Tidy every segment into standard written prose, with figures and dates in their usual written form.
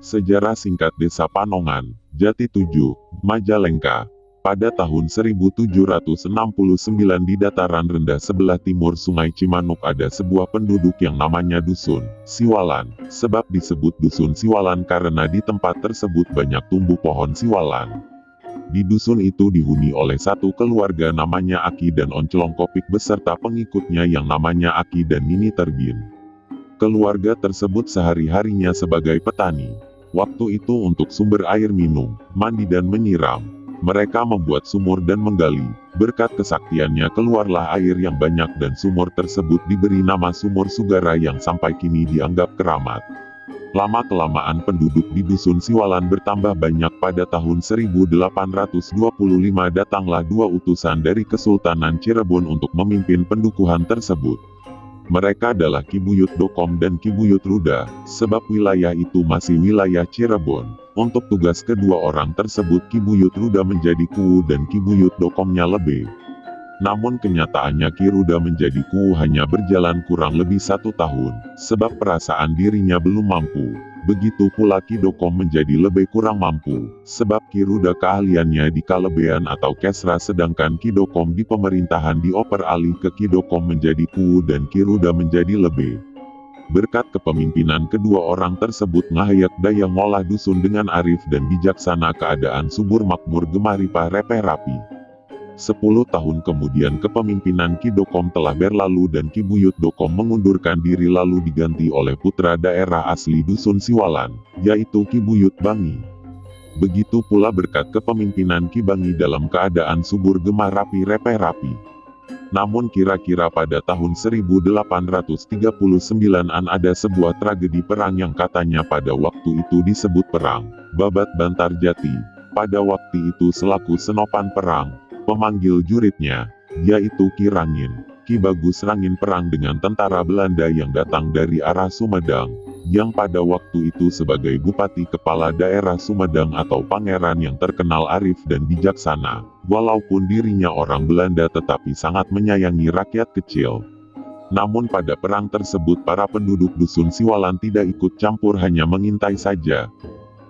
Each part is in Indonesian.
Sejarah singkat Desa Panongan, Jati 7, Majalengka. Pada tahun 1769 di dataran rendah sebelah timur Sungai Cimanuk ada sebuah penduduk yang namanya Dusun Siwalan. Sebab disebut Dusun Siwalan karena di tempat tersebut banyak tumbuh pohon siwalan. Di dusun itu dihuni oleh satu keluarga namanya Aki dan Onclong Kopik beserta pengikutnya yang namanya Aki dan Nini Terbin. Keluarga tersebut sehari-harinya sebagai petani. Waktu itu untuk sumber air minum, mandi dan menyiram, mereka membuat sumur dan menggali. Berkat kesaktiannya keluarlah air yang banyak dan sumur tersebut diberi nama Sumur Sugara yang sampai kini dianggap keramat. Lama-kelamaan penduduk di Dusun Siwalan bertambah banyak. Pada tahun 1825 datanglah dua utusan dari Kesultanan Cirebon untuk memimpin pendukuhan tersebut. Mereka adalah Ki Buyut Dokom dan Ki Buyut Ruda, sebab wilayah itu masih wilayah Cirebon. Untuk tugas kedua orang tersebut Ki Buyut Ruda menjadi Kuu dan Ki Buyut Dokomnya lebih. Namun kenyataannya Ki Ruda menjadi Kuu hanya berjalan kurang lebih 1 tahun, sebab perasaan dirinya belum mampu. Begitu pula Ki Dokom menjadi lebih kurang mampu, sebab Ki Ruda keahliannya di Kalebean atau Kesra sedangkan Ki Dokom di pemerintahan dioper alih ke Ki Dokom menjadi Kuu dan Ki Ruda menjadi lebih. Berkat kepemimpinan kedua orang tersebut ngahayak daya ngolah dusun dengan arif dan bijaksana keadaan subur makmur gemaripa repeh rapi. 10 tahun kemudian kepemimpinan Ki Dokom telah berlalu dan Ki Buyut Dokom mengundurkan diri lalu diganti oleh putra daerah asli Dusun Siwalan, yaitu Ki Buyut Bangi. Begitu pula berkat kepemimpinan Ki Bangi dalam keadaan subur gemah rapi repeh rapi. Namun kira-kira pada tahun 1839-an ada sebuah tragedi perang yang katanya pada waktu itu disebut Perang Babat Bantar Jati. Pada waktu itu selaku senopan perang, pemanggil juritnya, yaitu Ki Rangin, Ki Bagus Rangin perang dengan tentara Belanda yang datang dari arah Sumedang, yang pada waktu itu sebagai Bupati Kepala Daerah Sumedang atau Pangeran yang terkenal arif dan bijaksana, walaupun dirinya orang Belanda tetapi sangat menyayangi rakyat kecil. Namun pada perang tersebut para penduduk Dusun Siwalan tidak ikut campur hanya mengintai saja.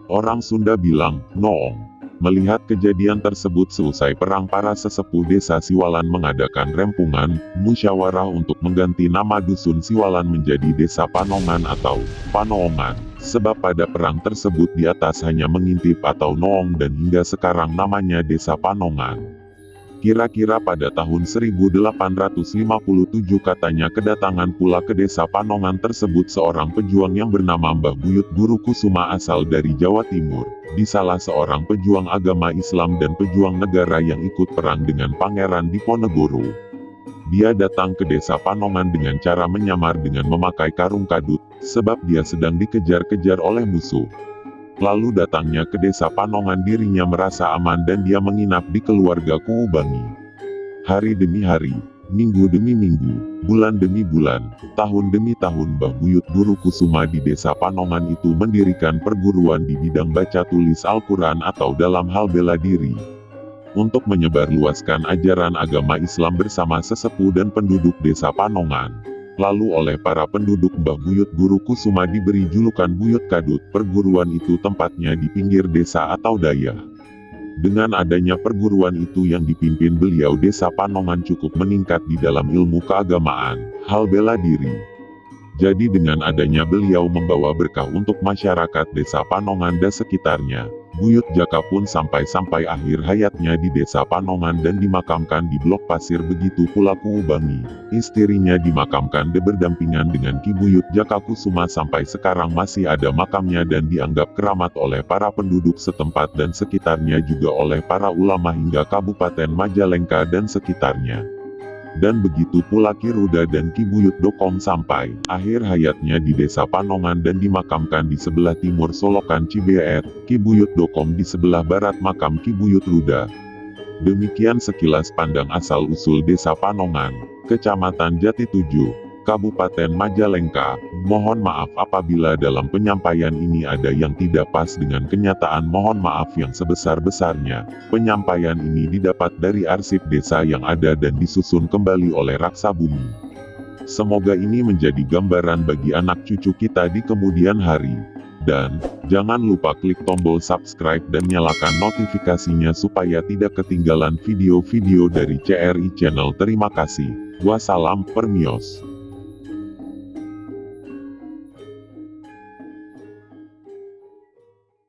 Orang Sunda bilang, noong. Melihat kejadian tersebut seusai perang para sesepuh desa Siwalan mengadakan rempungan, musyawarah untuk mengganti nama Dusun Siwalan menjadi Desa Panongan atau Panoongan. Sebab pada perang tersebut di atas hanya mengintip atau noong dan hingga sekarang namanya Desa Panongan. Kira-kira pada tahun 1857 katanya kedatangan pula ke Desa Panongan tersebut seorang pejuang yang bernama Mbah Buyut Guru Kusuma asal dari Jawa Timur. Di salah seorang pejuang agama Islam dan pejuang negara yang ikut perang dengan Pangeran Diponegoro. Dia datang ke Desa Panongan dengan cara menyamar dengan memakai karung kadut, sebab dia sedang dikejar-kejar oleh musuh. Lalu datangnya ke Desa Panongan dirinya merasa aman dan dia menginap di keluarga Kuu Bangi. Hari demi hari, minggu demi minggu, bulan demi bulan, tahun demi tahun Mbah Buyut Guru Kusuma di Desa Panongan itu mendirikan perguruan di bidang baca tulis Al-Quran atau dalam hal bela diri. Untuk menyebarluaskan ajaran agama Islam bersama sesepuh dan penduduk Desa Panongan. Lalu oleh para penduduk Mbah Buyut Guru Kusuma diberi julukan Buyut Kadut. Perguruan itu tempatnya di pinggir desa atau dayah. Dengan adanya perguruan itu yang dipimpin beliau Desa Panongan cukup meningkat di dalam ilmu keagamaan, hal bela diri. Jadi dengan adanya beliau membawa berkah untuk masyarakat Desa Panongan dan sekitarnya. Buyut Jaka pun sampai akhir hayatnya di Desa Panongan dan dimakamkan di Blok Pasir. Begitu pula Kuu Bangi, istrinya dimakamkan berdampingan dengan Ki Buyut Jaka Kusuma sampai sekarang masih ada makamnya dan dianggap keramat oleh para penduduk setempat dan sekitarnya juga oleh para ulama hingga Kabupaten Majalengka dan sekitarnya. Dan begitu pula Ki Ruda dan Ki Buyut Dokom sampai akhir hayatnya di Desa Panongan dan dimakamkan di sebelah timur Solokan Cibeet, Ki Buyut Dokom di sebelah barat makam Ki Buyut Ruda. Demikian sekilas pandang asal-usul Desa Panongan, Kecamatan Jati 7, Kabupaten Majalengka. Mohon maaf apabila dalam penyampaian ini ada yang tidak pas dengan kenyataan, mohon maaf yang sebesar-besarnya. Penyampaian ini didapat dari arsip desa yang ada dan disusun kembali oleh Raksa Bumi. Semoga ini menjadi gambaran bagi anak cucu kita di kemudian hari. Dan, jangan lupa klik tombol subscribe dan nyalakan notifikasinya supaya tidak ketinggalan video-video dari CRI Channel. Terima kasih. Wassalam, permios.